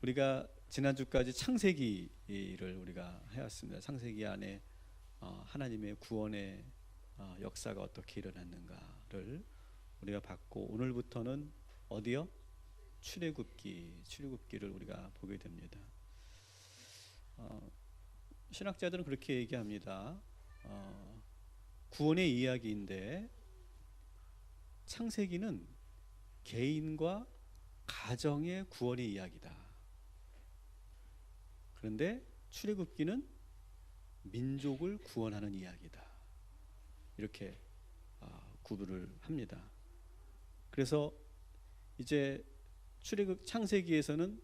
우리가 지난주까지 창세기를 우리가 해왔습니다. 창세기 안에 하나님의 구원의 역사가 어떻게 일어났는가를 우리가 봤고, 오늘부터는 어디요? 출애굽기를 우리가 보게 됩니다. 신학자들은 그렇게 얘기합니다. 구원의 이야기인데 창세기는 개인과 가정의 구원의 이야기다. 그런데 출애굽기는 민족을 구원하는 이야기다. 이렇게 구분을 합니다. 그래서 이제 창세기에서는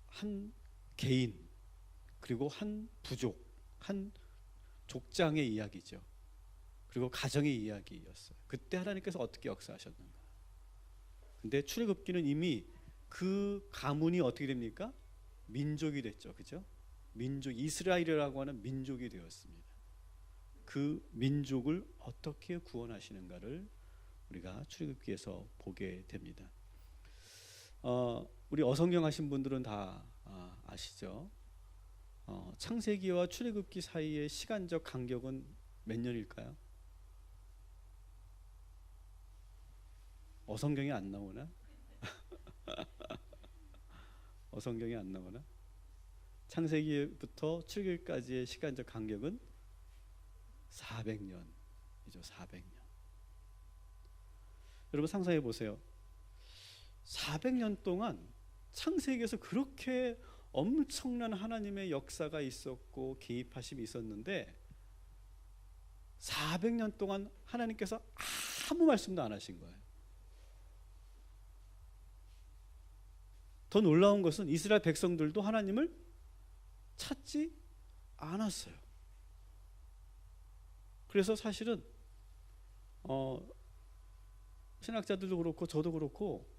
한 개인 그리고 한 부족, 한 족장의 이야기죠. 그리고 가정의 이야기였어요. 그때 하나님께서 어떻게 역사하셨는가. 근데 출애굽기는 이미 그 가문이 어떻게 됩니까? 민족이 됐죠. 그죠? 민족, 이스라엘이라고 하는 민족이 되었습니다. 그 민족을 어떻게 구원하시는가를 우리가 출애굽기에서 보게 됩니다. 우리 어성경 하신 분들은 다 아시죠? 창세기와 출애굽기 사이의 시간적 간격은 몇 년일까요? 어성경이 안 나오나? 어성경이 안 나오나? 창세기부터 출애굽기까지의 시간적 간격은 400년이죠. 400년. 여러분 상상해 보세요. 400년 동안 창세기에서 그렇게 엄청난 하나님의 역사가 있었고 개입하심이 있었는데 400년 동안 하나님께서 아무 말씀도 안 하신 거예요. 더 놀라운 것은 이스라엘 백성들도 하나님을 찾지 않았어요. 그래서 사실은 신학자들도 그렇고 저도 그렇고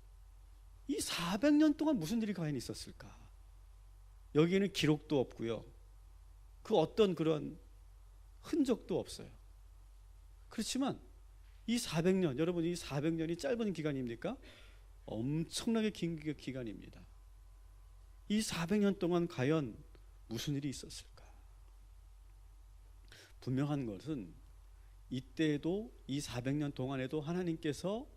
이 400년 동안 무슨 일이 과연 있었을까? 여기에는 기록도 없고요. 그 어떤 그런 흔적도 없어요. 그렇지만 이 400년, 여러분 이 400년이 짧은 기간입니까? 엄청나게 긴 기간입니다. 이 400년 동안 과연 무슨 일이 있었을까? 분명한 것은 이때에도 이 400년 동안에도 하나님께서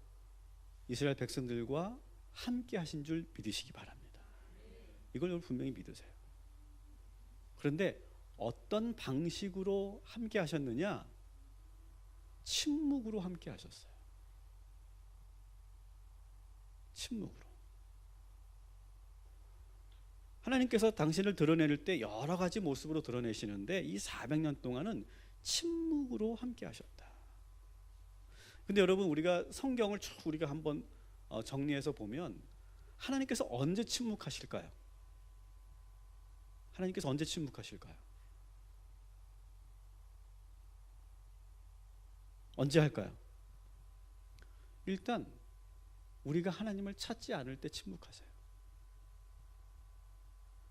이스라엘 백성들과 함께 하신 줄 믿으시기 바랍니다. 이걸 여러분 분명히 믿으세요. 그런데 어떤 방식으로 함께 하셨느냐? 침묵으로 함께 하셨어요. 침묵으로. 하나님께서 당신을 드러낼 때 여러 가지 모습으로 드러내시는데 이 400년 동안은 침묵으로 함께 하셨다. 근데 여러분 우리가 성경을 쭉 우리가 한번 정리해서 보면 하나님께서 언제 침묵하실까요? 하나님께서 언제 침묵하실까요? 언제 할까요? 일단 우리가 하나님을 찾지 않을 때 침묵하세요.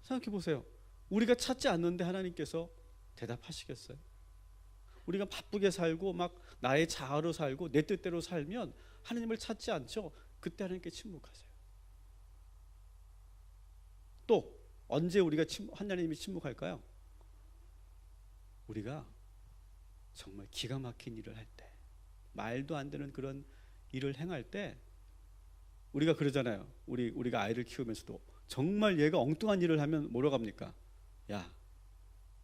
생각해 보세요. 우리가 찾지 않는데 하나님께서 대답하시겠어요? 우리가 바쁘게 살고 막 나의 자아로 살고 내 뜻대로 살면 하나님을 찾지 않죠. 그때 하나님께 침묵하세요. 또 언제 우리가 하나님이 침묵할까요? 우리가 정말 기가 막힌 일을 할 때, 말도 안 되는 그런 일을 행할 때 우리가 그러잖아요. 우리가 아이를 키우면서도 정말 얘가 엉뚱한 일을 하면 뭐라고 합니까? 야,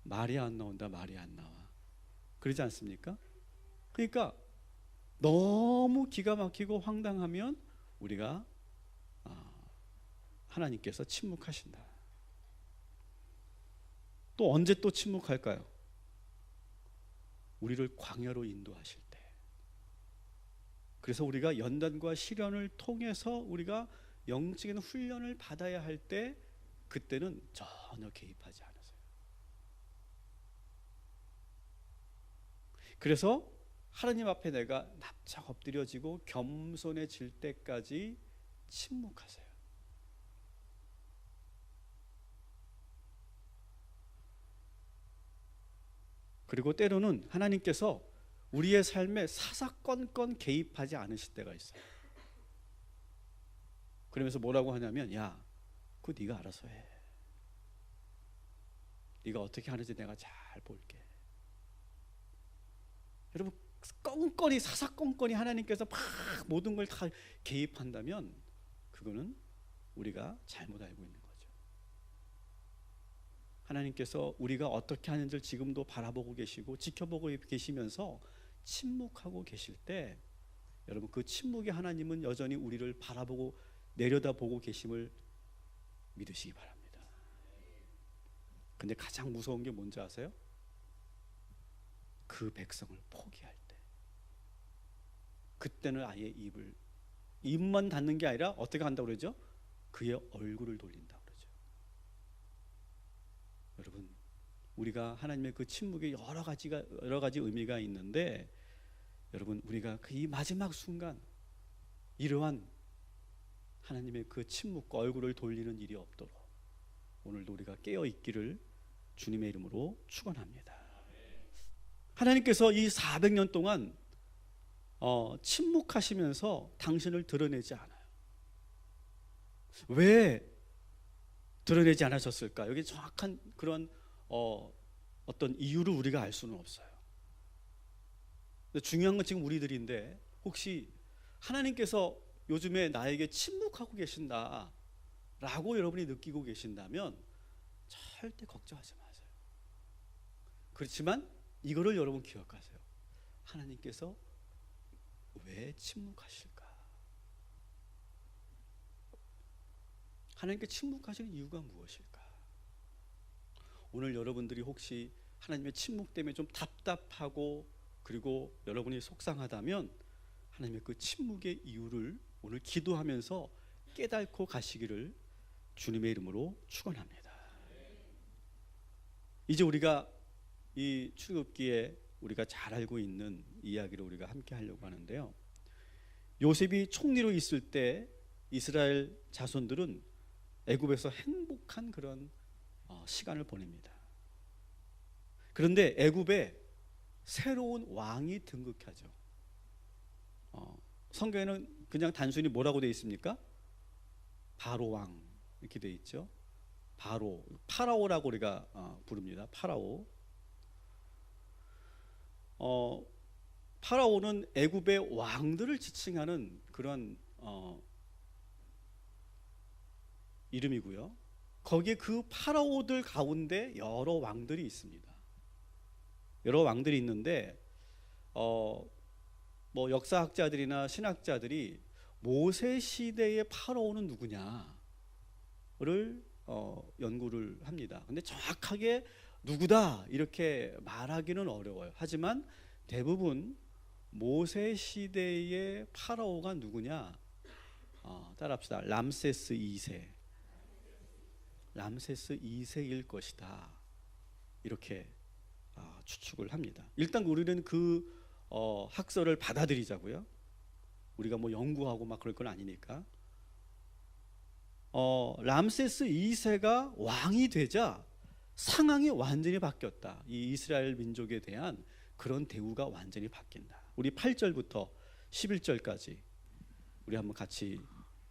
말이 안 나온다, 말이 안 나와. 그러지 않습니까? 그러니까 너무 기가 막히고 황당하면 우리가 하나님께서 침묵하신다. 또 언제 또 침묵할까요? 우리를 광야로 인도하실 때. 그래서 우리가 연단과 시련을 통해서 우리가 영적인 훈련을 받아야 할 때 그때는 전혀 개입하지 않으세요. 그래서 하나님 앞에 내가 납작 엎드려지고 겸손해질 때까지 침묵하세요. 그리고 때로는 하나님께서 우리의 삶에 사사건건 개입하지 않으실 때가 있어요. 그러면서 뭐라고 하냐면, 야, 그거 네가 알아서 해. 네가 어떻게 하는지 내가 잘 볼게. 여러분, 껌껌이 사사건건이 하나님께서 막 모든 걸 다 개입한다면 그거는 우리가 잘못 알고 있는 거죠. 하나님께서 우리가 어떻게 하는지를 지금도 바라보고 계시고 지켜보고 계시면서 침묵하고 계실 때, 여러분, 그 침묵의 하나님은 여전히 우리를 바라보고 내려다보고 계심을 믿으시기 바랍니다. 근데 가장 무서운 게 뭔지 아세요? 그 백성을 포기할 때, 그때는 아예 입만 닫는 게 아니라 어떻게 한다고 그러죠? 그의 얼굴을 돌린다고 그러죠. 여러분, 우리가 하나님의 그 침묵에 여러 가지 의미가 있는데, 여러분, 우리가 그 이 마지막 순간 이러한 하나님의 그 침묵과 얼굴을 돌리는 일이 없도록 오늘도 우리가 깨어 있기를 주님의 이름으로 축원합니다. 하나님께서 이 400년 동안 침묵하시면서 당신을 드러내지 않아요. 왜 드러내지 않으셨을까? 여기 정확한 그런 어떤 이유를 우리가 알 수는 없어요. 중요한 건 지금 우리들인데, 혹시 하나님께서 요즘에 나에게 침묵하고 계신다 라고 여러분이 느끼고 계신다면 절대 걱정하지 마세요. 그렇지만 이거를 여러분 기억하세요. 하나님께서 왜 침묵하실까? 하나님께 침묵하시는 이유가 무엇일까? 오늘 여러분들이 혹시 하나님의 침묵 때문에 좀 답답하고 그리고 여러분이 속상하다면 하나님의 그 침묵의 이유를 오늘 기도하면서 깨닫고 가시기를 주님의 이름으로 축원합니다. 이제 우리가 이 출애굽기에 우리가 잘 알고 있는 이야기를 우리가 함께 하려고 하는데요. 요셉이 총리로 있을 때 이스라엘 자손들은 애굽에서 행복한 그런 시간을 보냅니다. 그런데 애굽에 새로운 왕이 등극하죠. 성경에는 그냥 단순히 뭐라고 되어 있습니까? 바로 왕 이렇게 되어 있죠. 파라오라고 우리가 부릅니다. 파라오. 파라오는 애굽의 왕들을 지칭하는 그런 이름이고요. 거기에 그 파라오들 가운데 여러 왕들이 있습니다. 여러 왕들이 있는데 뭐 역사학자들이나 신학자들이 모세 시대의 파라오는 누구냐를 연구를 합니다. 근데 정확하게 누구다 이렇게 말하기는 어려워요. 하지만 대부분 모세 시대의 파라오가 누구냐? 따라합시다. 람세스 2세. 람세스 2세일 것이다. 이렇게 추측을 합니다. 일단 우리는 그 학설을 받아들이자고요. 우리가 뭐 연구하고 막 그럴 건 아니니까. 람세스 2세가 왕이 되자 상황이 완전히 바뀌었다. 이 이스라엘 민족에 대한 그런 대우가 완전히 바뀐다. 우리 8절부터 11절까지 우리 한번 같이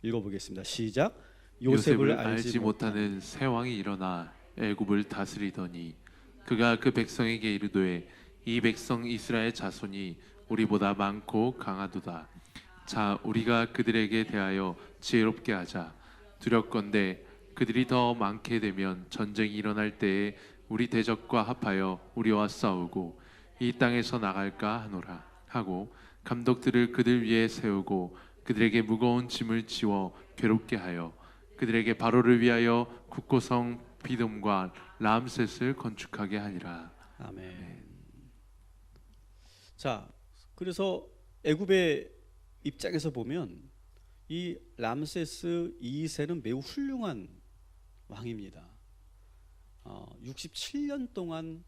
읽어보겠습니다. 시작. 요셉을 알지 못하는 새 왕이 일어나 애굽을 다스리더니 그가 그 백성에게 이르되 이 백성 이스라엘 자손이 우리보다 많고 강하도다. 자, 우리가 그들에게 대하여 지혜롭게 하자. 두렵건대 그들이 더 많게 되면 전쟁이 일어날 때에 우리 대적과 합하여 우리와 싸우고 이 땅에서 나갈까 하노라 하고 감독들을 그들 위에 세우고 그들에게 무거운 짐을 지워 괴롭게 하여 그들에게 바로를 위하여 국고성 비돔과 람셋을 건축하게 하니라. 아멘. 자, 그래서 애굽의 입장에서 보면 이 람세스 2세는 매우 훌륭한 왕입니다. 67년 동안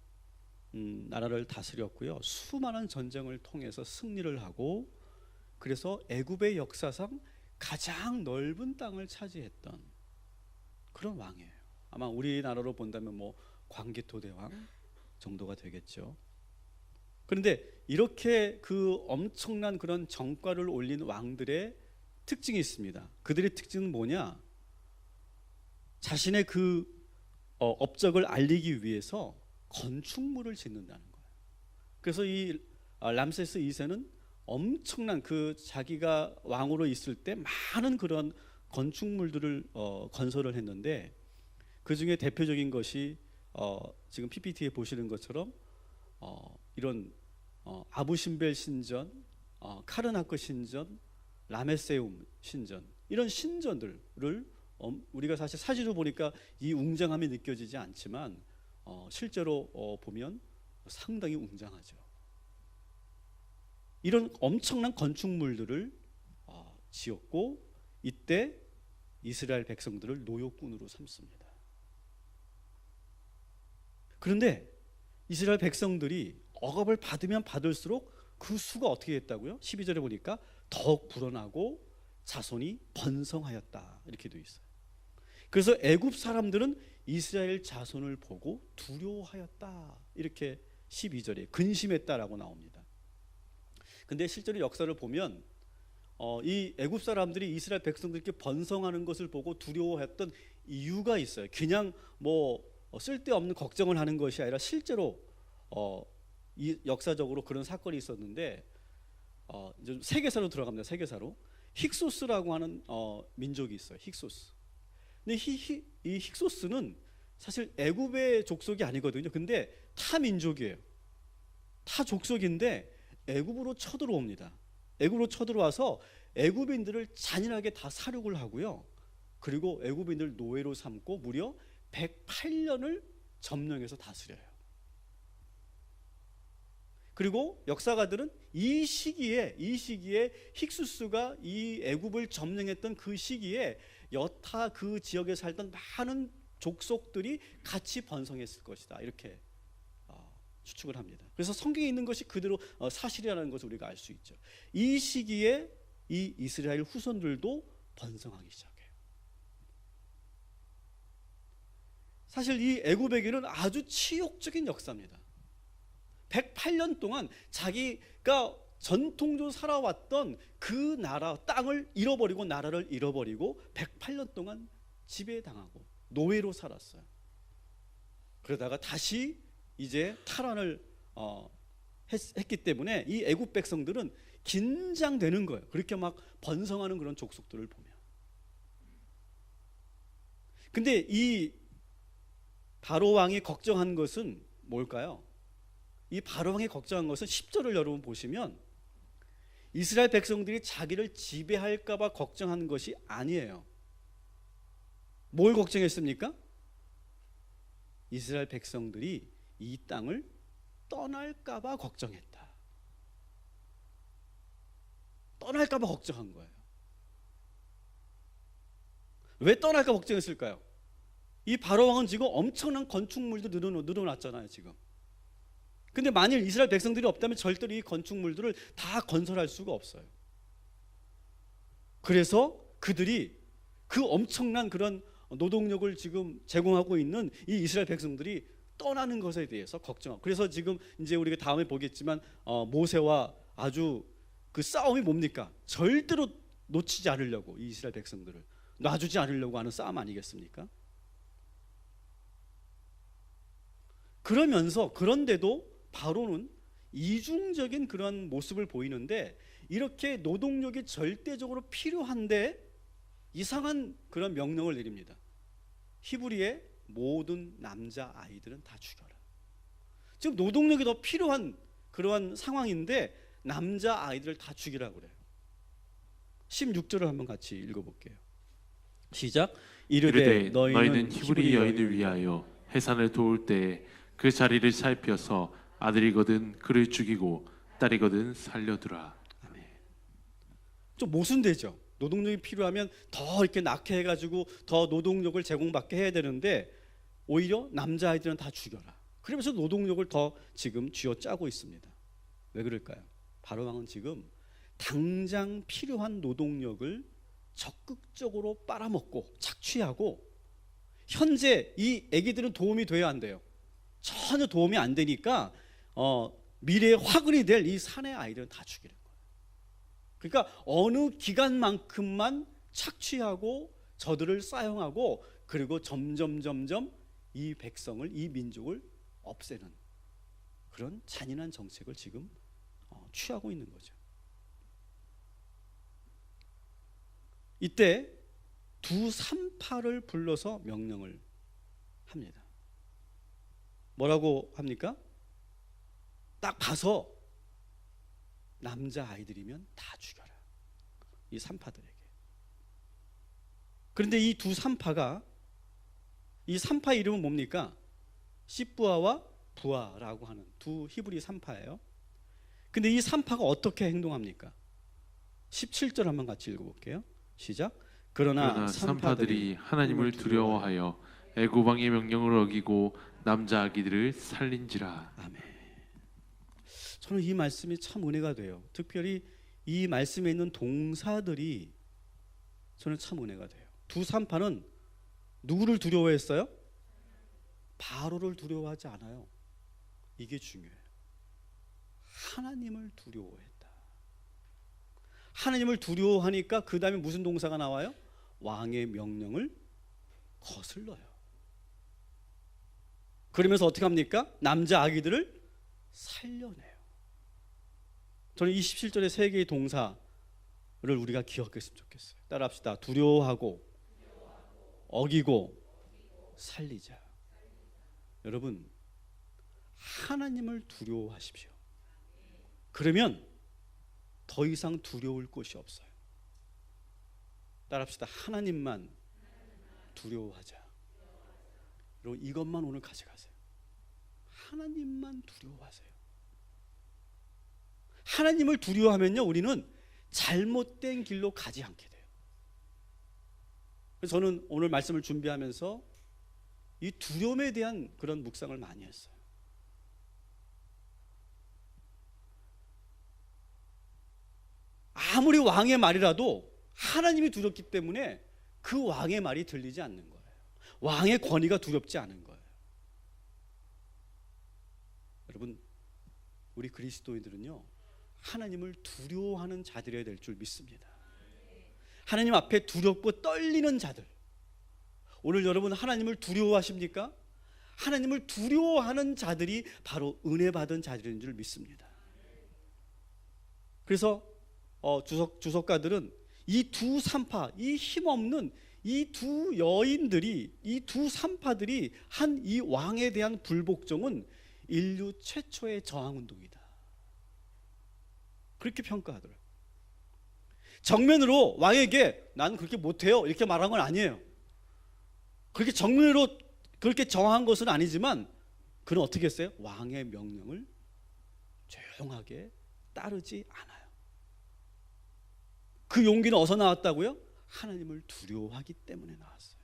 나라를 다스렸고요. 수많은 전쟁을 통해서 승리를 하고, 그래서 애굽의 역사상 가장 넓은 땅을 차지했던 그런 왕이에요. 아마 우리나라로 본다면 뭐 광개토대왕 정도가 되겠죠. 그런데 이렇게 그 엄청난 그런 정과를 올린 왕들의 특징이 있습니다. 그들의 특징은 뭐냐? 자신의 그 업적을 알리기 위해서 건축물을 짓는다는 거예요. 그래서 이 람세스 2세는 엄청난 그 자기가 왕으로 있을 때 많은 그런 건축물들을 건설을 했는데, 그 중에 대표적인 것이 지금 PPT에 보시는 것처럼 이런 아부신벨 신전, 카르나크 신전, 라메세움 신전, 이런 신전들을 우리가 사실 사진으로 보니까 이 웅장함이 느껴지지 않지만 실제로 보면 상당히 웅장하죠. 이런 엄청난 건축물들을 지었고, 이때 이스라엘 백성들을 노역군으로 삼습니다. 그런데 이스라엘 백성들이 억압을 받으면 받을수록 그 수가 어떻게 됐다고요? 12절에 보니까 더욱 불어나고 자손이 번성하였다, 이렇게 되어 있어요. 그래서 애굽 사람들은 이스라엘 자손을 보고 두려워하였다, 이렇게 12절에 근심했다라고 나옵니다. 근데 실제로 역사를 보면 이 애굽 사람들이 이스라엘 백성들께 번성하는 것을 보고 두려워했던 이유가 있어요. 그냥 뭐 쓸데없는 걱정을 하는 것이 아니라 실제로 이 역사적으로 그런 사건이 있었는데, 이제 세계사로 들어갑니다. 세계사로 힉소스라고 하는 민족이 있어요. 힉소스. 근데 이 힉소스는 사실 애굽의 족속이 아니거든요. 근데 타 민족이에요. 타 족속인데 애굽으로 쳐들어옵니다. 애굽으로 쳐들어와서 애굽인들을 잔인하게 다 살육을 하고요. 그리고 애굽인들 노예로 삼고 무려 108년을 점령해서 다스려요. 그리고 역사가들은 이 시기에 힉소스가 이 애굽을 점령했던 그 시기에 여타 그 지역에 살던 많은 족속들이 같이 번성했을 것이다, 이렇게 추측을 합니다. 그래서 성경에 있는 것이 그대로 사실이라는 것을 우리가 알 수 있죠. 이 시기에 이 이스라엘 후손들도 번성하기 시작해요. 사실 이 애굽에게는 아주 치욕적인 역사입니다. 108년 동안 자기가 전통적으로 살아왔던 그 나라, 땅을 잃어버리고 나라를 잃어버리고 108년 동안 지배당하고 노예로 살았어요. 그러다가 다시 이제 탈환을 했기 때문에 이 애굽 백성들은 긴장되는 거예요. 그렇게 막 번성하는 그런 족속들을 보면. 근데 이 바로 왕이 걱정한 것은 뭘까요? 이 바로 왕이 걱정한 것은 10절을 여러분 보시면 이스라엘 백성들이 자기를 지배할까 봐 걱정한 것이 아니에요. 뭘 걱정했습니까? 이스라엘 백성들이 이 땅을 떠날까 봐 걱정했다. 떠날까 봐 걱정한 거예요. 왜 떠날까 걱정했을까요? 이 바로 왕은 지금 엄청난 건축물도 늘어났잖아요, 지금. 근데 만일 이스라엘 백성들이 없다면 절대로 이 건축물들을 다 건설할 수가 없어요. 그래서 그들이 그 엄청난 그런 노동력을 지금 제공하고 있는 이 이스라엘 백성들이 떠나는 것에 대해서 걱정하고, 그래서 지금 이제 우리가 다음에 보겠지만 모세와 아주 그 싸움이 뭡니까? 절대로 놓치지 않으려고, 이 이스라엘 백성들을 놔주지 않으려고 하는 싸움 아니겠습니까? 그런데도 바로는 이중적인 그런 모습을 보이는데, 이렇게 노동력이 절대적으로 필요한데 이상한 그런 명령을 내립니다. 히브리의 모든 남자 아이들은 다 죽여라. 지금 노동력이 더 필요한 그러한 상황인데 남자 아이들을 다 죽이라고 그래요. 16절을 한번 같이 읽어볼게요. 시작. 이르되 너희는 히브리 여인을 위하여 해산을 도울 때에 그 자리를 살펴서 아들이거든 그를 죽이고 딸이거든 살려두라. 아멘. 좀 모순되죠. 노동력이 필요하면 더 이렇게 낳게 해가지고 더 노동력을 제공받게 해야 되는데 오히려 남자아이들은 다 죽여라. 그러면서 노동력을 더 지금 쥐어짜고 있습니다. 왜 그럴까요? 바로 왕은 지금 당장 필요한 노동력을 적극적으로 빨아먹고 착취하고, 현재 이 아기들은 도움이 돼야 안 돼요. 전혀 도움이 안 되니까 미래에 화근이 될 이 사내 아이들은 다 죽이는 거예요. 그러니까 어느 기간만큼만 착취하고 저들을 사용하고 그리고 점점 이 백성을, 이 민족을 없애는 그런 잔인한 정책을 지금 취하고 있는 거죠. 이때 두 산파를 불러서 명령을 합니다. 뭐라고 합니까? 딱 봐서 남자 아이들이면 다 죽여라, 이 산파들에게. 그런데 이 두 산파가, 이 산파 이름은 뭡니까? 시부아와 부아라고 하는 두 히브리 산파예요. 근데 이 산파가 어떻게 행동합니까? 17절 한번 같이 읽어볼게요. 시작. 그러나 산파들이 하나님을 두려워하여 애굽 왕의 명령을 어기고 남자 아기들을 살린지라. 아멘. 저는 이 말씀이 참 은혜가 돼요. 특별히 이 말씀에 있는 동사들이 저는 참 은혜가 돼요. 두 산파는 누구를 두려워했어요? 바로를 두려워하지 않아요. 이게 중요해요. 하나님을 두려워했다. 하나님을 두려워하니까 그 다음에 무슨 동사가 나와요? 왕의 명령을 거슬러요. 그러면서 어떻게 합니까? 남자 아기들을 살려내요. 저는 27절의 세 개의 동사를 우리가 기억했으면 좋겠어요. 따라합시다. 두려워하고, 어기고, 살리자. 여러분, 하나님을 두려워하십시오. 그러면 더 이상 두려울 것이 없어요. 따라합시다. 하나님만 두려워하자. 여러분, 이것만 오늘 가져가세요. 하나님만 두려워하세요. 하나님을 두려워하면요, 우리는 잘못된 길로 가지 않게 돼요. 그래서 저는 오늘 말씀을 준비하면서 이 두려움에 대한 그런 묵상을 많이 했어요. 아무리 왕의 말이라도 하나님이 두렵기 때문에 그 왕의 말이 들리지 않는 거예요. 왕의 권위가 두렵지 않은 거예요. 여러분, 우리 그리스도인들은요, 하나님을 두려워하는 자들이어야 될 줄 믿습니다. 하나님 앞에 두렵고 떨리는 자들. 오늘 여러분 하나님을 두려워하십니까? 하나님을 두려워하는 자들이 바로 은혜 받은 자들인 줄 믿습니다. 그래서 주석가들은 이 두 산파, 이 힘없는 이 두 여인들이, 이 두 산파들이 한 이 왕에 대한 불복종은 인류 최초의 저항운동이다, 그렇게 평가하더라고요. 정면으로 왕에게 나는 그렇게 못해요 이렇게 말한 건 아니에요. 그렇게 정면으로 그렇게 저항한 것은 아니지만 그는 어떻게 했어요? 왕의 명령을 조용하게 따르지 않아요. 그 용기는 어디서 나왔다고요? 하나님을 두려워하기 때문에 나왔어요.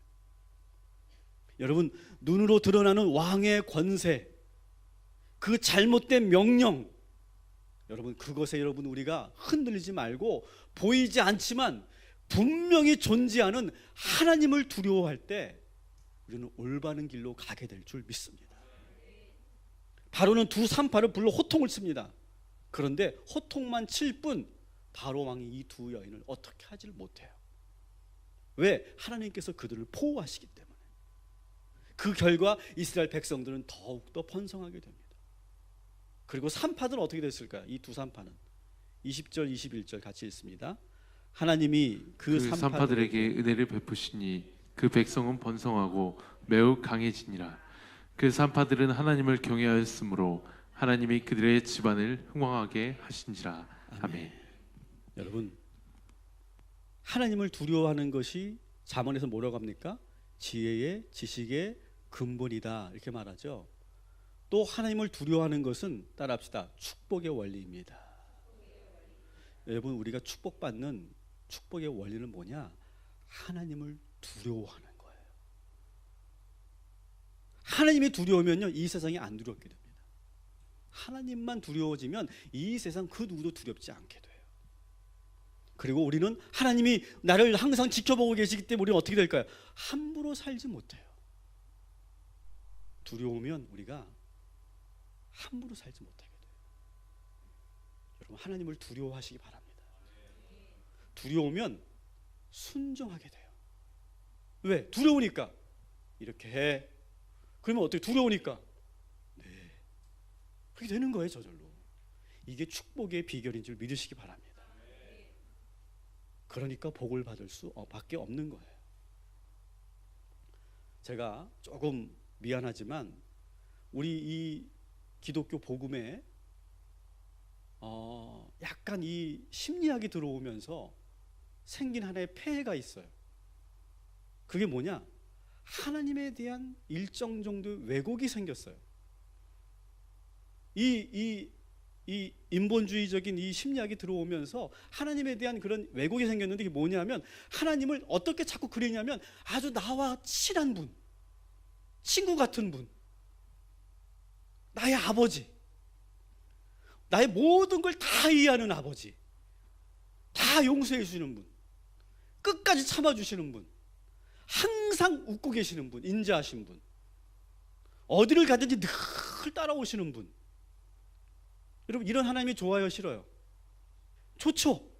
여러분, 눈으로 드러나는 왕의 권세, 그 잘못된 명령, 여러분 그것에 여러분 우리가 흔들리지 말고 보이지 않지만 분명히 존재하는 하나님을 두려워할 때 우리는 올바른 길로 가게 될 줄 믿습니다. 바로는 두 산파를 불러 호통을 칩니다. 그런데 호통만 칠 뿐 바로 왕이 이 두 여인을 어떻게 하지를 못해요. 왜? 하나님께서 그들을 보호하시기 때문에. 그 결과 이스라엘 백성들은 더욱더 번성하게 됩니다. 그리고 산파들은 어떻게 됐을까요? 이 두 산파는 20절 21절 같이 읽습니다. 하나님이 그 산파들에게 은혜를 베푸시니 그 백성은 번성하고 매우 강해지니라. 그 산파들은 하나님을 경외하였으므로 하나님이 그들의 집안을 흥왕하게 하신지라. 아멘. 여러분, 하나님을 두려워하는 것이 잠언에서 뭐라고 합니까? 지혜의 지식의 근본이다 이렇게 말하죠. 또 하나님을 두려워하는 것은 따라합시다. 축복의 원리입니다. 여러분, 우리가 축복받는 축복의 원리는 뭐냐? 하나님을 두려워하는 거예요. 하나님이 두려우면요, 이 세상이 안 두렵게 됩니다. 하나님만 두려워지면 이 세상 그 누구도 두렵지 않게 돼요. 그리고 우리는 하나님이 나를 항상 지켜보고 계시기 때문에 우리는 어떻게 될까요? 함부로 살지 못해요. 두려우면 우리가 함부로 살지 못하게 돼요. 여러분, 하나님을 두려워하시기 바랍니다. 두려우면 순종하게 돼요. 왜? 두려우니까. 이렇게 해. 그러면 어떻게? 두려우니까. 네. 그렇게 되는 거예요, 저절로. 이게 축복의 비결인 줄 믿으시기 바랍니다. 그러니까 복을 받을 수 밖에 없는 거예요. 제가 조금 미안하지만 우리 이 기독교 복음에 약간 이 심리학이 들어오면서 생긴 하나의 폐해가 있어요. 그게 뭐냐? 하나님에 대한 일정 정도의 왜곡이 생겼어요. 이 인본주의적인 이 심리학이 들어오면서 하나님에 대한 그런 왜곡이 생겼는데, 이게 뭐냐면 하나님을 어떻게 자꾸 그리냐면 아주 나와 친한 분, 친구 같은 분, 나의 아버지, 나의 모든 걸 다 이해하는 아버지, 다 용서해 주시는 분, 끝까지 참아주시는 분, 항상 웃고 계시는 분, 인자하신 분, 어디를 가든지 늘 따라오시는 분. 여러분, 이런 하나님이 좋아요, 싫어요? 좋죠.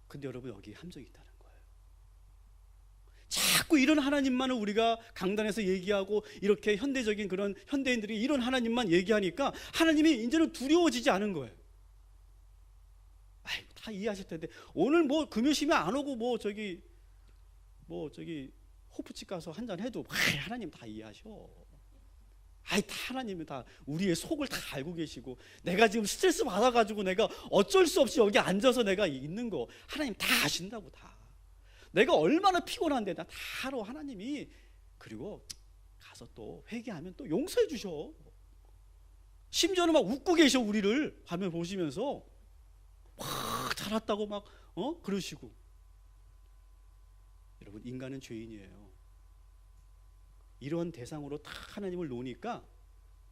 근데 여러분, 여기 함정이 있다는 거예요. 자꾸 이런 하나님만을 우리가 강단에서 얘기하고 이렇게 현대적인 그런 현대인들이 이런 하나님만 얘기하니까 하나님이 이제는 두려워지지 않은 거예요. 아이, 다 이해하실 텐데 오늘 뭐 금요심에 안 오고 뭐 저기 호프집 가서 한잔 해도 하나님 다 이해하셔. 아이, 다 하나님은 다 우리의 속을 다 알고 계시고, 내가 지금 스트레스 받아가지고 내가 어쩔 수 없이 여기 앉아서 내가 있는 거 하나님 다 아신다고. 다 내가 얼마나 피곤한데 다 알아 하나님이. 그리고 가서 또 회개하면 또 용서해 주셔. 심지어는 막 웃고 계셔. 우리를 화면 보시면서 막 잘했다고 막 그러시고. 여러분, 인간은 죄인이에요. 이런 대상으로 다 하나님을 놓으니까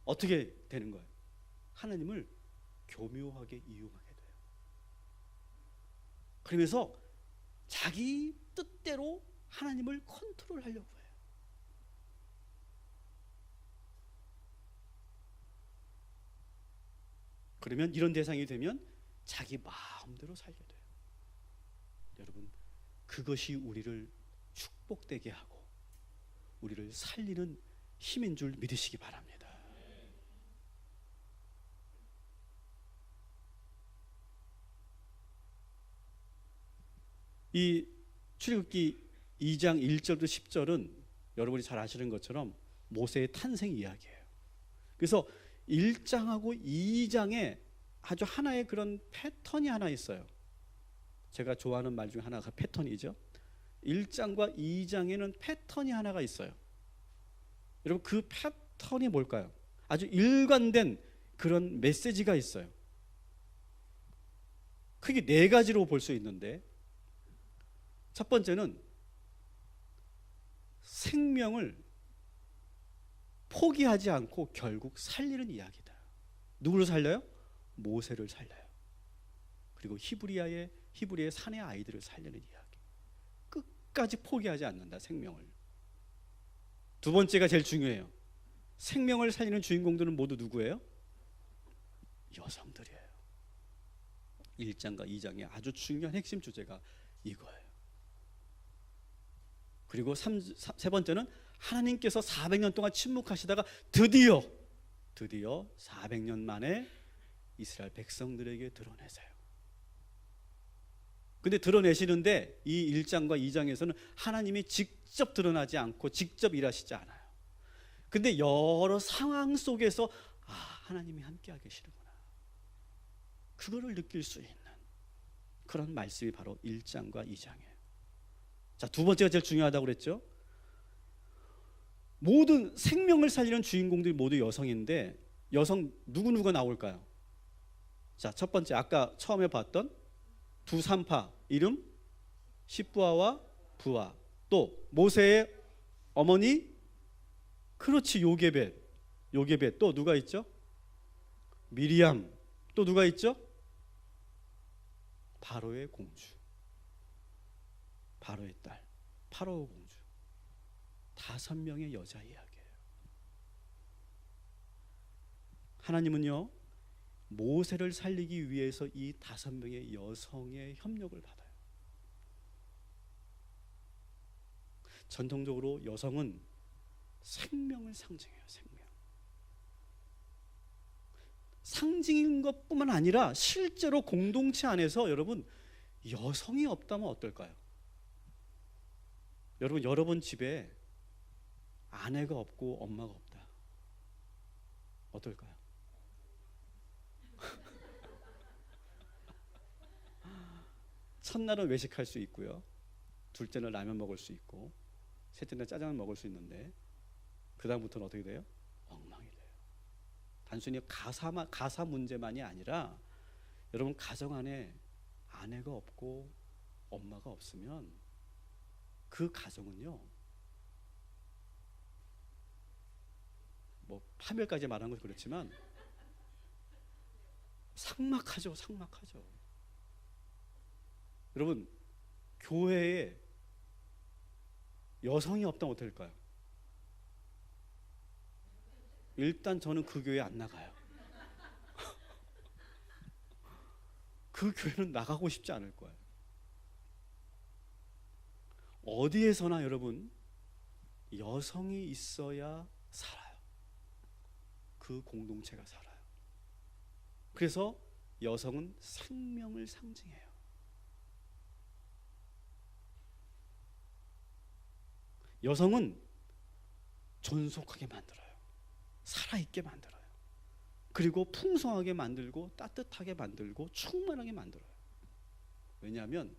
어떻게 되는 거예요? 하나님을 교묘하게 이용하게 돼요. 그러면서 자기 뜻대로 하나님을 컨트롤하려고 해요. 그러면 이런 대상이 되면 자기 마음대로 살게 돼요. 여러분, 그것이 우리를 축복되게 하고 우리를 살리는 힘인 줄 믿으시기 바랍니다. 이 출애굽기 2장 1절부터 10절은 여러분이 잘 아시는 것처럼 모세의 탄생 이야기예요. 그래서 1장하고 2장에 아주 하나의 그런 패턴이 하나 있어요. 제가 좋아하는 말 중에 하나가 패턴이죠. 1장과 2장에는 패턴이 하나가 있어요. 여러분, 그 패턴이 뭘까요? 아주 일관된 그런 메시지가 있어요. 크게 네 가지로 볼 수 있는데, 첫 번째는 생명을 포기하지 않고 결국 살리는 이야기다. 누구를 살려요? 모세를 살려요. 그리고 히브리의 사내 아이들을 살리는 이야기. 끝까지 포기하지 않는다, 생명을. 두 번째가 제일 중요해요. 생명을 살리는 주인공들은 모두 누구예요? 여성들이에요. 1장과 2장의 아주 중요한 핵심 주제가 이거예요. 그리고 세 번째는 하나님께서 400년 동안 침묵하시다가 드디어 400년 만에 이스라엘 백성들에게 드러내세요. 근데 드러내시는데 이 1장과 2장에서는 하나님이 직접 드러나지 않고 직접 일하시지 않아요. 근데 여러 상황 속에서 하나님이 함께 계시는구나, 그거를 느낄 수 있는 그런 말씀이 바로 1장과 2장이에요. 자, 두 번째가 제일 중요하다고 그랬죠. 모든 생명을 살리는 주인공들이 모두 여성인데, 여성 누구누가 나올까요? 자, 첫 번째 아까 처음에 봤던 두 산파 이름 시부아와 부아, 또 모세의 어머니, 그렇지, 요게벳, 또 누가 있죠? 미리암, 또 누가 있죠? 바로의 공주, 바로의 딸, 파라오 공주. 5명의 여자 이야기예요. 하나님은요, 모세를 살리기 위해서 이 5명의 여성의 협력을 받아요. 전통적으로 여성은 생명을 상징해요. 생명. 상징인 것뿐만 아니라 실제로 공동체 안에서 여러분 여성이 없다면 어떨까요? 여러분 집에 아내가 없고 엄마가 없다. 어떨까요? 첫날은 외식할 수 있고요. 둘째는 라면 먹을 수 있고 셋째는 짜장면 먹을 수 있는데 그 다음부터는 어떻게 돼요? 엉망이 돼요. 단순히 가사 문제만이 아니라 여러분 가정 안에 아내가 없고 엄마가 없으면 그 가정은요, 뭐 파멸까지 말하는 것도 그렇지만 삭막하죠. 여러분 교회에 여성이 없다면 어떨까요? 일단 저는 그 교회 안 나가요. 그 교회는 나가고 싶지 않을 거예요. 어디에서나 여러분 여성이 있어야 살아요. 그 공동체가 살아요. 그래서 여성은 생명을 상징해요. 여성은 존속하게 만들어요. 살아있게 만들어요. 그리고 풍성하게 만들고 따뜻하게 만들고 충만하게 만들어요. 왜냐하면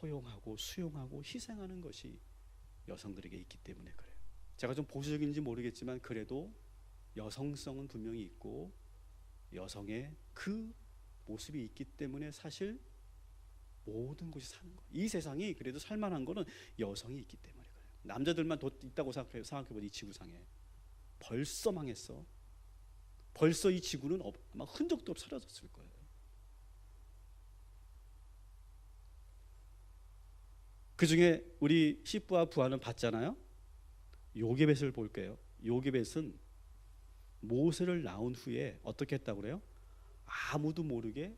허용하고 수용하고 희생하는 것이 여성들에게 있기 때문에 그래요. 제가 좀 보수적인지 모르겠지만 그래도 여성성은 분명히 있고 여성의 그 모습이 있기 때문에 사실 모든 것이 사는 거예요. 이 세상이 그래도 살만한 거는 여성이 있기 때문에 그래요. 남자들만 있다고 생각해보니 이 지구상에 벌써 망했어. 벌써 이 지구는 아마 흔적도 없이 사라졌을 거예요. 그 중에 우리 시부와 부하는 봤잖아요. 요게벳을 볼게요. 요게벳은 모세를 낳은 후에 어떻게 했다고 그래요? 아무도 모르게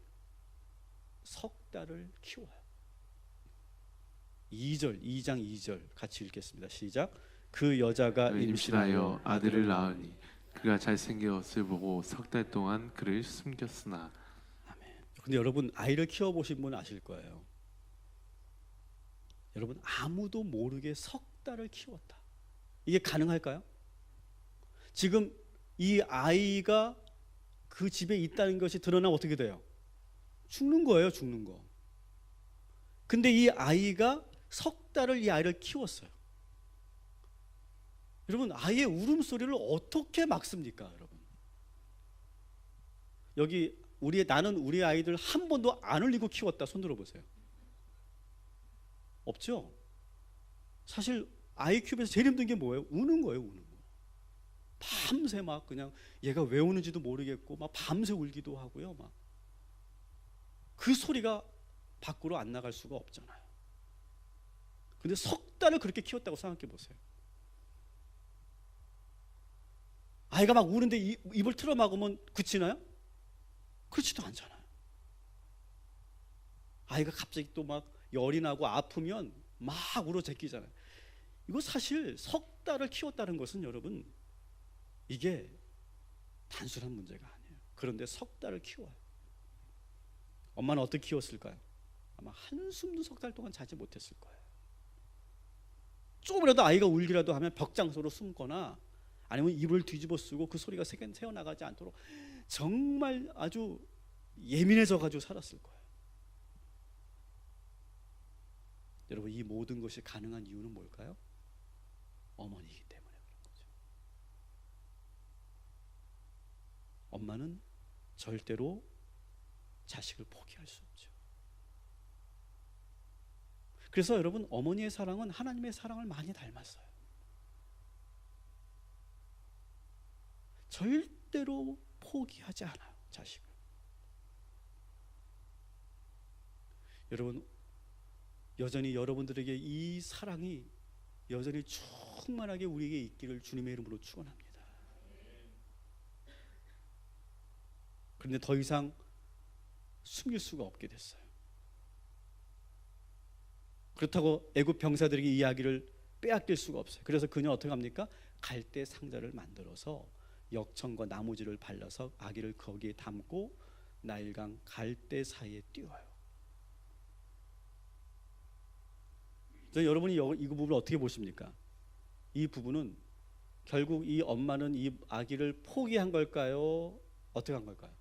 석 달을 키워요. 2장 2절 같이 읽겠습니다. 시작. 그 여자가 임신하여 아들을 낳으니 그가 잘생긴 것을 보고 석 달 동안 그를 숨겼으나. 아멘. 근데 여러분 아이를 키워보신 분 아실 거예요. 여러분 아무도 모르게 석 달을 키웠다. 이게 가능할까요? 지금 이 아이가 그 집에 있다는 것이 드러나면 어떻게 돼요? 죽는 거예요. 죽는 거. 근데 이 아이가 석 달을 이 아이를 키웠어요. 여러분 아이의 울음소리를 어떻게 막습니까? 여러분 여기 나는 우리 아이들 한 번도 안 울리고 키웠다 손 들어보세요. 없죠? 사실 아이 키우면서 제일 힘든 게 뭐예요? 우는 거예요. 우는 거. 밤새 막 그냥 얘가 왜 우는지도 모르겠고 막 밤새 울기도 하고요. 막 그 소리가 밖으로 안 나갈 수가 없잖아요. 근데 석 달을 그렇게 키웠다고 생각해 보세요. 아이가 막 우는데 입을 틀어 막으면 그치나요? 그렇지도 않잖아요. 아이가 갑자기 또 막 열이 나고 아프면 막 울어 제끼잖아요. 이거 사실 석 달을 키웠다는 것은 여러분 이게 단순한 문제가 아니에요. 그런데 석 달을 키워요. 엄마는 어떻게 키웠을까요? 아마 한숨도 석 달 동안 자지 못했을 거예요. 조금이라도 아이가 울기라도 하면 벽장소로 숨거나 아니면 입을 뒤집어 쓰고 그 소리가 새어나가지 않도록 정말 아주 예민해져 가지고 살았을 거예요. 여러분 이 모든 것이 가능한 이유는 뭘까요? 어머니이기 때문에 그런 거죠. 엄마는 절대로 자식을 포기할 수 없죠. 그래서 여러분 어머니의 사랑은 하나님의 사랑을 많이 닮았어요. 절대로 포기하지 않아요. 자식을. 여러분 여전히 여러분들에게 이 사랑이 여전히 충만하게 우리에게 있기를 주님의 이름으로 축원합니다. 그런데 더 이상 숨길 수가 없게 됐어요. 그렇다고 애굽 병사들에게 이야기를 빼앗길 수가 없어요. 그래서 그녀 어떻게 합니까? 갈대 상자를 만들어서 역청과 나무지를 발라서 아기를 거기에 담고 나일강 갈대 사이에 띄워요. 여러분이 이 부분을 어떻게 보십니까? 이 부분은 결국 이 엄마는 이 아기를 포기한 걸까요? 어떻게 한 걸까요?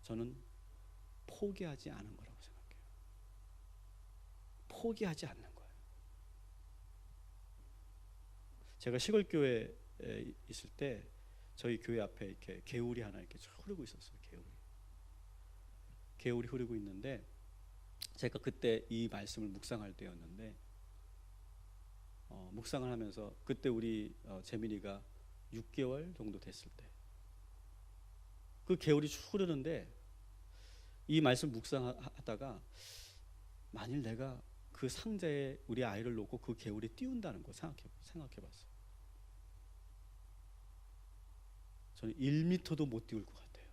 저는 포기하지 않은 거라고 생각해요. 포기하지 않는 거예요. 제가 시골 교회에 있을 때 저희 교회 앞에 이렇게 개울이 하나 이렇게 흐르고 있었어요. 개울이 흐르고 있는데 제가 그때 이 말씀을 묵상할 때였는데 묵상을 하면서 그때 우리 재민이가 6개월 정도 됐을 때 그 개울이 쭉 흐르는데 이 말씀 묵상하다가 만일 내가 그 상자에 우리 아이를 놓고 그 개울에 띄운다는 거 생각해봤어요. 저는 1m도 못 띄울 것 같아요.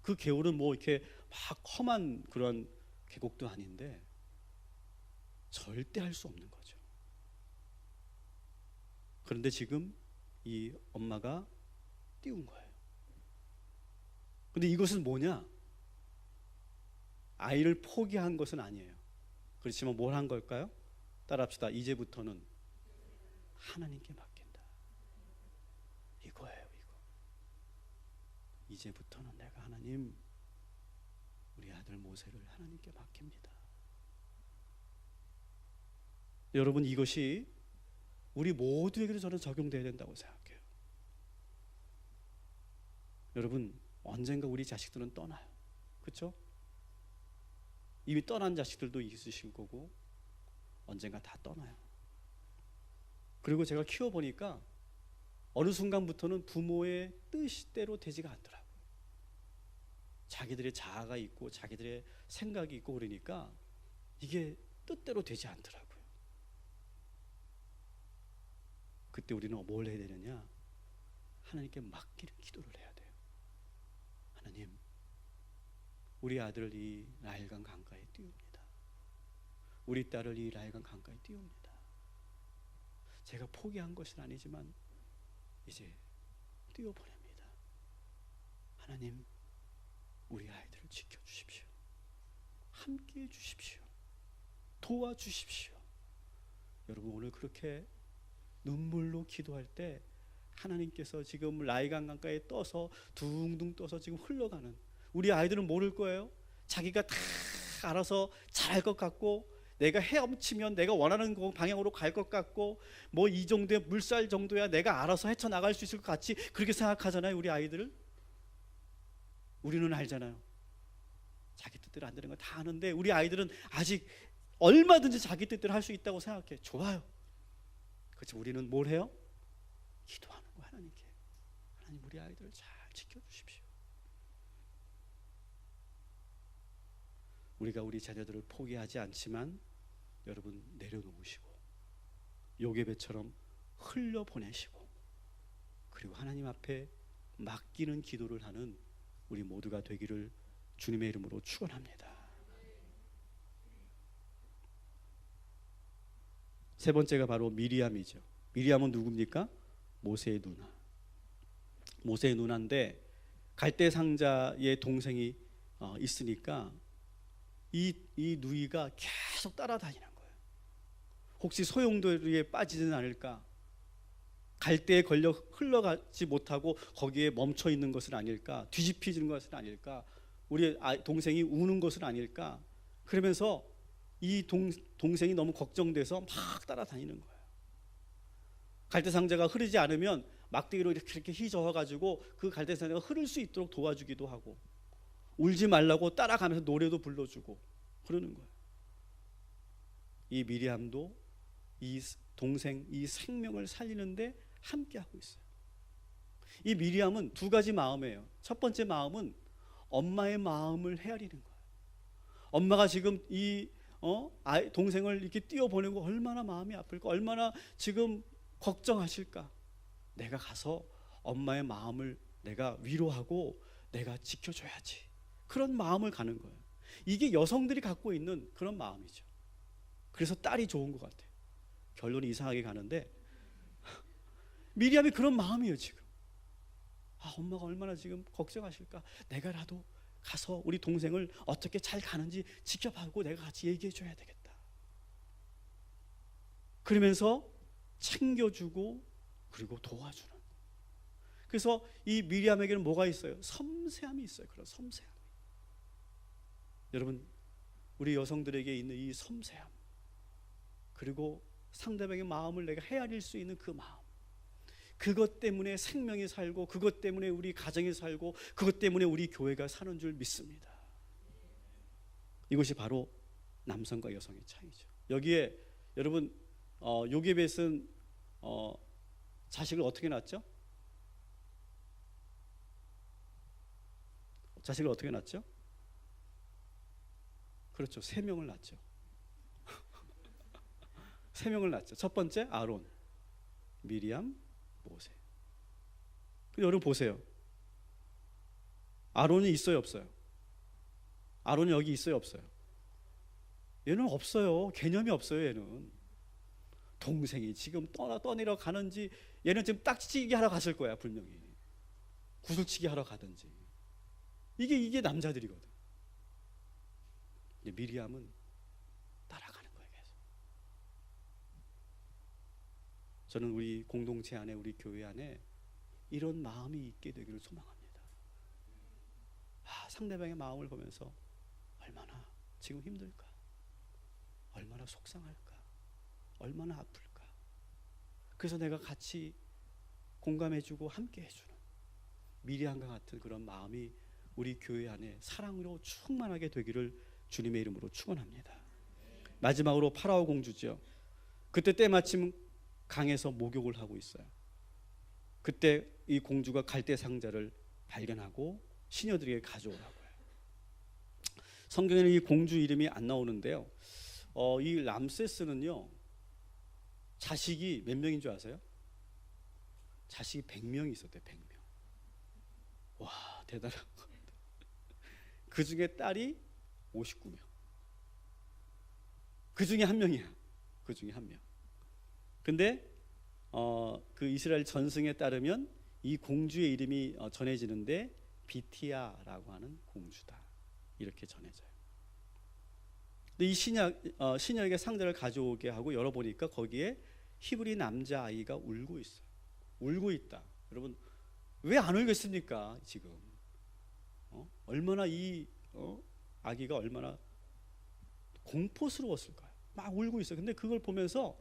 그 개울은 뭐 이렇게 막 험한 그런 계곡도 아닌데 절대 할 수 없는 거죠. 그런데 지금 이 엄마가 띄운 거예요. 근데 이것은 뭐냐? 아이를 포기한 것은 아니에요. 그렇지만 뭘 한 걸까요? 따라합시다. 이제부터는 하나님께 맡긴다. 이거예요, 이거. 이제부터는 내가 하나님, 우리 아들 모세를 하나님께 맡깁니다. 여러분, 이것이 우리 모두에게도 저는 적용돼야 된다고 생각해요. 여러분, 언젠가 우리 자식들은 떠나요. 그렇죠? 이미 떠난 자식들도 있으실 거고 언젠가 다 떠나요. 그리고 제가 키워보니까 어느 순간부터는 부모의 뜻대로 되지가 않더라고요. 자기들의 자아가 있고 자기들의 생각이 있고 그러니까 이게 뜻대로 되지 않더라고요. 그때 우리는 뭘 해야 되느냐? 하나님께 맡기는 기도를 해야 돼요. 하나님, 우리 아들을 이 나일강 강가에 띄웁니다. 우리 딸을 이 나일강 강가에 띄웁니다. 제가 포기한 것은 아니지만 이제 띄워보냅니다. 하나님, 우리 아이들을 지켜주십시오. 함께해 주십시오. 도와주십시오. 여러분, 오늘 그렇게 눈물로 기도할 때 하나님께서 지금 나일강 강가에 떠서 둥둥 떠서 지금 흘러가는 우리 아이들은 모를 거예요. 자기가 다 알아서 잘할 것 같고 내가 헤엄치면 내가 원하는 방향으로 갈 것 같고 뭐 이 정도의 물살 정도야 내가 알아서 헤쳐나갈 수 있을 것 같이 그렇게 생각하잖아요. 우리 아이들을. 우리는 알잖아요. 자기 뜻대로 안 되는 거 다 아는데 우리 아이들은 아직 얼마든지 자기 뜻대로 할 수 있다고 생각해. 좋아요. 그렇지만 우리는 뭘 해요? 기도하는 거 하나님께. 하나님, 우리 아이들을 잘 지켜주십시오. 우리가 우리 자녀들을 포기하지 않지만 여러분 내려놓으시고 요괴배처럼 흘려보내시고 그리고 하나님 앞에 맡기는 기도를 하는 우리 모두가 되기를 주님의 이름으로 축원합니다. 세 번째가 바로 미리암이죠. 미리암은 누굽니까? 모세의 누나. 모세의 누나인데 갈대 상자의 동생이 있으니까 이 누이가 계속 따라다니는 거예요. 혹시 소용돌이에 빠지지는 않을까? 갈대에 걸려 흘러가지 못하고 거기에 멈춰 있는 것은 아닐까? 뒤집히는 것은 아닐까? 우리 동생이 우는 것은 아닐까? 그러면서 이 동생이 너무 걱정돼서 막 따라다니는 거예요. 갈대 상자가 흐르지 않으면 막대기로 이렇게 휘저어가지고 그 갈대 상자가 흐를 수 있도록 도와주기도 하고 울지 말라고 따라가면서 노래도 불러주고 그러는 거예요. 이 미리암도 이 동생 이 생명을 살리는데 함께하고 있어요. 이 미리암은 두 가지 마음이에요. 첫 번째 마음은 엄마의 마음을 헤아리는 거예요. 엄마가 지금 이 동생을 이렇게 띄워보내고 얼마나 마음이 아플까, 얼마나 지금 걱정하실까. 내가 가서 엄마의 마음을 내가 위로하고 내가 지켜줘야지. 그런 마음을 가는 거예요. 이게 여성들이 갖고 있는 그런 마음이죠. 그래서 딸이 좋은 것 같아요. 결론이 이상하게 가는데 미리암이 그런 마음이에요. 지금 엄마가 얼마나 지금 걱정하실까. 내가라도 가서 우리 동생을 어떻게 잘 가는지 지켜보고 내가 같이 얘기해 줘야 되겠다. 그러면서 챙겨주고 그리고 도와주는. 그래서 이 미리암에게는 뭐가 있어요? 섬세함이 있어요. 그런 섬세함. 여러분, 우리 여성들에게 있는 이 섬세함, 그리고 상대방의 마음을 내가 헤아릴 수 있는 그 마음, 그것 때문에 생명이 살고, 그것 때문에 우리 가정이 살고, 그것 때문에 우리 교회가 사는 줄 믿습니다. 이것이 바로 남성과 여성의 차이죠. 여기에 여러분, 요게벳은 자식을 어떻게 낳았죠? 자식을 어떻게 낳았죠? 그렇죠. 3명을 낳았죠. 3명을 낳았죠. 첫 번째 아론, 미리암, 모세. 근데 여러분 보세요. 아론이 있어요, 없어요? 아론이 여기 있어요, 없어요? 얘는 없어요. 개념이 없어요. 얘는 동생이 지금 떠내려 가는지, 얘는 지금 딱지치기 하러 갔을 거야. 분명히 구슬치기 하러 가든지. 이게 남자들이거든. 미리암은 따라가는 거예요. 계속. 저는 우리 공동체 안에, 우리 교회 안에 이런 마음이 있게 되기를 소망합니다. 상대방의 마음을 보면서 얼마나 지금 힘들까, 얼마나 속상할까, 얼마나 아플까. 그래서 내가 같이 공감해주고 함께 해주는 미리암과 같은 그런 마음이 우리 교회 안에 사랑으로 충만하게 되기를 주님의 이름으로 축원합니다. 마지막으로 파라오 공주죠. 그때 때마침 강에서 목욕을 하고 있어요. 그때 이 공주가 갈대 상자를 발견하고 시녀들에게 가져오라고 해요. 성경에는 이 공주 이름이 안 나오는데요. 이 람세스는요, 자식이 몇 명인 줄 아세요? 자식이 100명이 있었대요. 100명. 와, 대단한 것 같아요. 그 중에 딸이 59명. 그 중에 한 명이야. 그 중에 한 명. 근데 그 이스라엘 전승에 따르면 이 공주의 이름이 전해지는데 비티아라고 하는 공주다. 이렇게 전해져요. 근데 이 시녀에게 상자를 가져오게 하고 열어보니까 거기에 히브리 남자아이가 울고 있어요. 울고 있다. 여러분, 왜 안 울겠습니까? 지금 얼마나 이 아기가 얼마나 공포스러웠을까요? 막 울고 있어요. 근데 그걸 보면서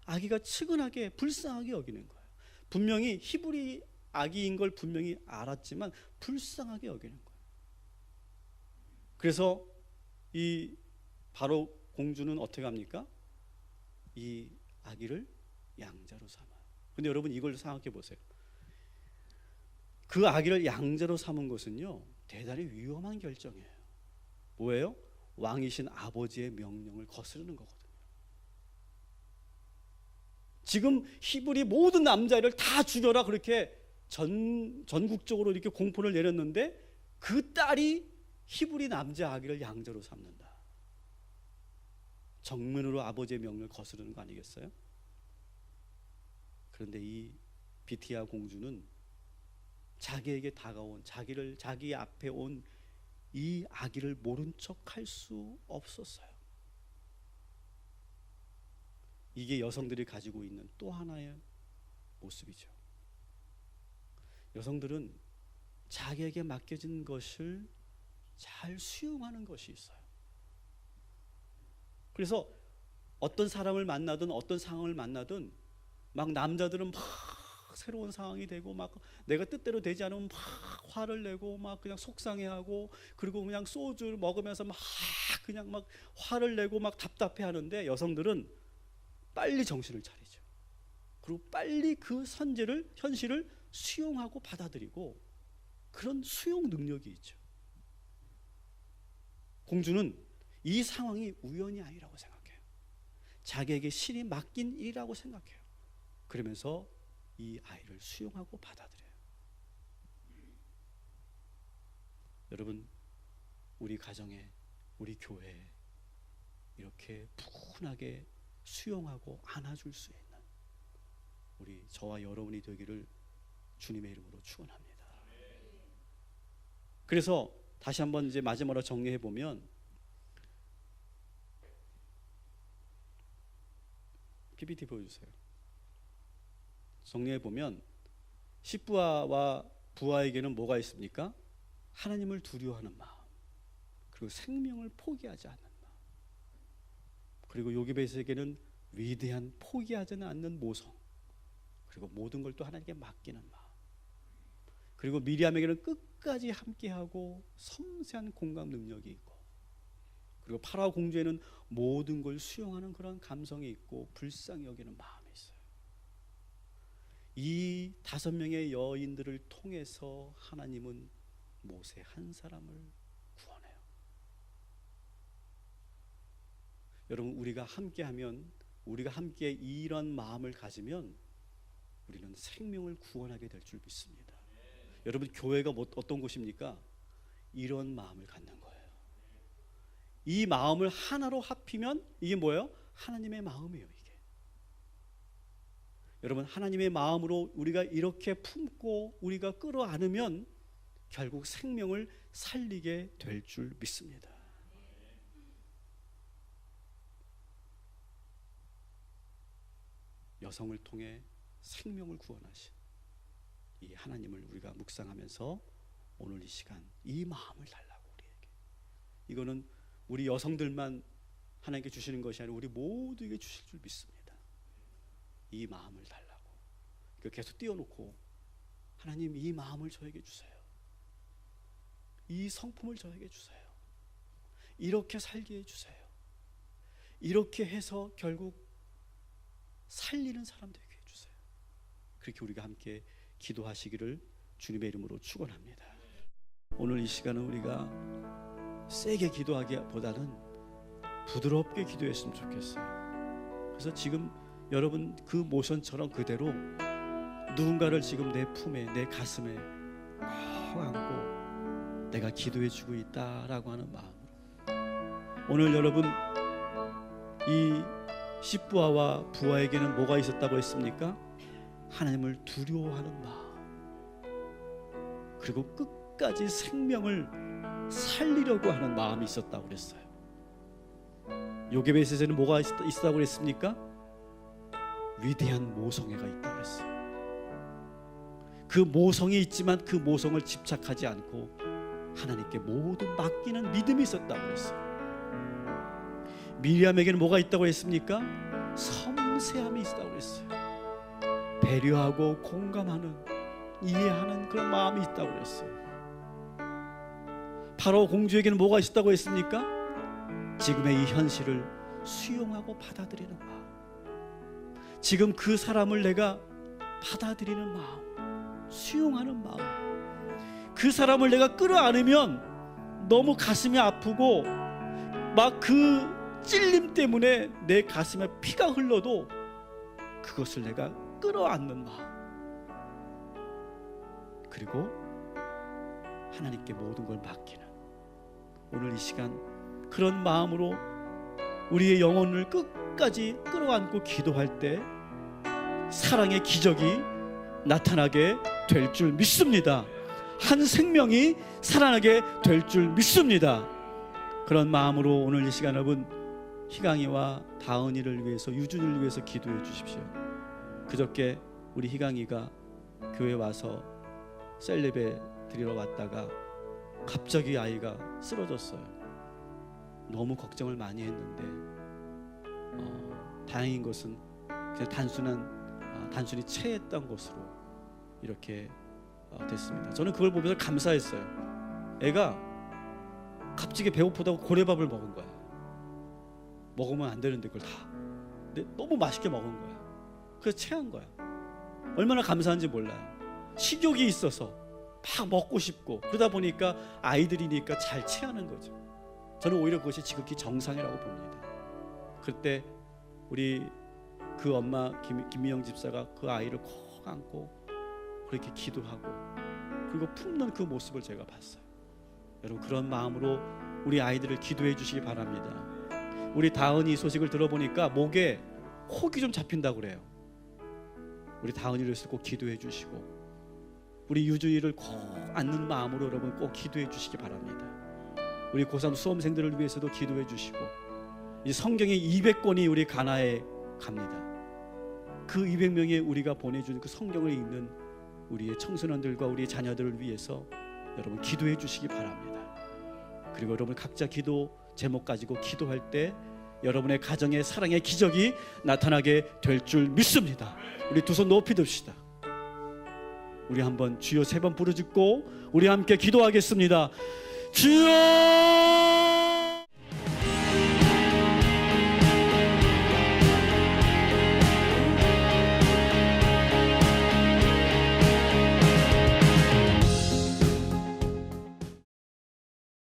아기가 측은하게 불쌍하게 여기는 거예요. 분명히 히브리 아기인 걸 분명히 알았지만 불쌍하게 여기는 거예요. 그래서 이 바로 공주는 어떻게 합니까? 이 아기를 양자로 삼아요. 근데 여러분 이걸 생각해 보세요. 그 아기를 양자로 삼은 것은요, 대단히 위험한 결정이에요. 뭐예요? 왕이신 아버지의 명령을 거스르는 거거든요. 지금 히브리 모든 남자를 다 죽여라, 그렇게 전국적으로 이렇게 공포를 내렸는데 그 딸이 히브리 남자 아기를 양자로 삼는다. 정면으로 아버지의 명령을 거스르는 거 아니겠어요? 그런데 이 비티아 공주는 자기에게 다가온, 자기 앞에 온 이 아기를 모른 척 할 수 없었어요. 이게 여성들이 가지고 있는 또 하나의 모습이죠. 여성들은 자기에게 맡겨진 것을 잘 수용하는 것이 있어요. 그래서 어떤 사람을 만나든 어떤 상황을 만나든 막 남자들은 막 새로운 상황이 되고 막 내가 뜻대로 되지 않으면 막 화를 내고 막 그냥 속상해하고, 그리고 그냥 소주를 먹으면서 막 그냥 막 화를 내고 막 답답해하는데 여성들은 빨리 정신을 차리죠. 그리고 빨리 그 현실을 수용하고 받아들이고, 그런 수용 능력이 있죠. 공주는 이 상황이 우연이 아니라고 생각해요. 자기에게 신이 맡긴 일이라고 생각해요. 그러면서 이 아이를 수용하고 받아들여요. 여러분, 우리 가정에 우리 교회 이렇게 푸근하게 수용하고 안아줄 수 있는 우리 저와 여러분이 되기를 주님의 이름으로 축원합니다. 그래서 다시 한번 이제 마지막으로 정리해 보면, PPT 보여주세요. 정리해 보면 십부아와 부아에게는 뭐가 있습니까? 하나님을 두려워하는 마음, 그리고 생명을 포기하지 않는 마음, 그리고 요게벳에게는 위대한 포기하지는 않는 모성, 그리고 모든 걸 또 하나님께 맡기는 마음, 그리고 미리암에게는 끝까지 함께하고 섬세한 공감 능력이 있고, 그리고 파라오 공주에는 모든 걸 수용하는 그런 감성이 있고 불쌍히 여기는 마음이 있어요. 이 5명의 여인들을 통해서 하나님은 모세 한 사람을 구원해요. 여러분, 우리가 함께하면, 우리가 함께 이런 마음을 가지면 우리는 생명을 구원하게 될 줄 믿습니다. 여러분, 교회가 어떤 곳입니까? 이런 마음을 갖는 거예요. 이 마음을 하나로 합히면 이게 뭐예요? 하나님의 마음이에요. 이게 여러분, 하나님의 마음으로 우리가 이렇게 품고 우리가 끌어안으면 결국 생명을 살리게 될 줄 믿습니다. 여성을 통해 생명을 구원하신 이 하나님을 우리가 묵상하면서 오늘 이 시간 이 마음을 달라고, 우리에게 이거는 우리 여성들만 하나님께 주시는 것이 아니라 우리 모두에게 주실 줄 믿습니다. 이 마음을 달라고 계속 띄워놓고, 하나님 이 마음을 저에게 주세요. 이 성품을 저에게 주세요. 이렇게 살게 해주세요. 이렇게 해서 결국 살리는 사람 되게 해주세요. 그렇게 우리가 함께 기도하시기를 주님의 이름으로 축원합니다. 오늘 이 시간은 우리가 세게 기도하기보다는 부드럽게 기도했으면 좋겠어요. 그래서 지금 여러분 그 모션처럼 그대로 누군가를 지금 내 품에, 내 가슴에 꼭 안고 내가 기도해주고 있다라고 하는 마음으로, 오늘 여러분 이 십부아와 부아에게는 뭐가 있었다고 했습니까? 하나님을 두려워하는 마음, 그리고 끝까지 생명을 살리려고 하는 마음이 있었다고 그랬어요. 요게벳에서는 뭐가 있었다고 그랬습니까? 위대한 모성애가 있다고 그랬어요. 그 모성이 있지만 그 모성을 집착하지 않고 하나님께 모두 맡기는 믿음이 있었다고 그랬어요. 미리암에게는 뭐가 있다고 했습니까? 섬세함이 있다고 그랬어요. 배려하고 공감하는, 이해하는 그런 마음이 있다고 그랬어요. 바로 공주에게는 뭐가 있었다고 했습니까? 지금의 이 현실을 수용하고 받아들이는 마음, 지금 그 사람을 내가 받아들이는 마음, 수용하는 마음, 그 사람을 내가 끌어안으면 너무 가슴이 아프고 막 그 찔림 때문에 내 가슴에 피가 흘러도 그것을 내가 끌어안는 마음, 그리고 하나님께 모든 걸 맡기는, 오늘 이 시간 그런 마음으로 우리의 영혼을 끝까지 끌어안고 기도할 때 사랑의 기적이 나타나게 될 줄 믿습니다. 한 생명이 살아나게 될 줄 믿습니다. 그런 마음으로 오늘 이 시간 여러분 희강이와 다은이를 위해서, 유준이를 위해서 기도해 주십시오. 그저께 우리 희강이가 교회 와서 셀레베 드리러 왔다가 갑자기 아이가 쓰러졌어요. 너무 걱정을 많이 했는데 다행인 것은 그냥 단순히 체했던 것으로 이렇게 됐습니다. 저는 그걸 보면서 감사했어요. 애가 갑자기 배고프다고 고래밥을 먹은 거야. 먹으면 안 되는데 그걸 다. 근데 너무 맛있게 먹은 거야. 그래서 체한 거야. 얼마나 감사한지 몰라요. 식욕이 있어서 막 먹고 싶고, 그러다 보니까 아이들이니까 잘 체하는 거죠. 저는 오히려 그것이 지극히 정상이라고 봅니다. 그때 우리 그 엄마 김미영 집사가 그 아이를 콕 안고 그렇게 기도하고 그리고 품는 그 모습을 제가 봤어요. 여러분, 그런 마음으로 우리 아이들을 기도해 주시기 바랍니다. 우리 다은이 소식을 들어보니까 목에 혹이 좀 잡힌다고 그래요. 우리 다은이를 위해서 꼭 기도해 주시고, 우리 유주이를 꼭 안는 마음으로 여러분 꼭 기도해 주시기 바랍니다. 우리 고3 수험생들을 위해서도 기도해 주시고, 이 성경의 200권이 우리 가나에 갑니다. 그 200명의 우리가 보내준 그 성경을 읽는 우리의 청소년들과 우리의 자녀들을 위해서 여러분 기도해 주시기 바랍니다. 그리고 여러분 각자 기도 제목 가지고 기도할 때 여러분의 가정의 사랑의 기적이 나타나게 될 줄 믿습니다. 우리 두 손 높이 듭시다. 우리 한번 주여 3번 부르짖고 우리 함께 기도하겠습니다. 주여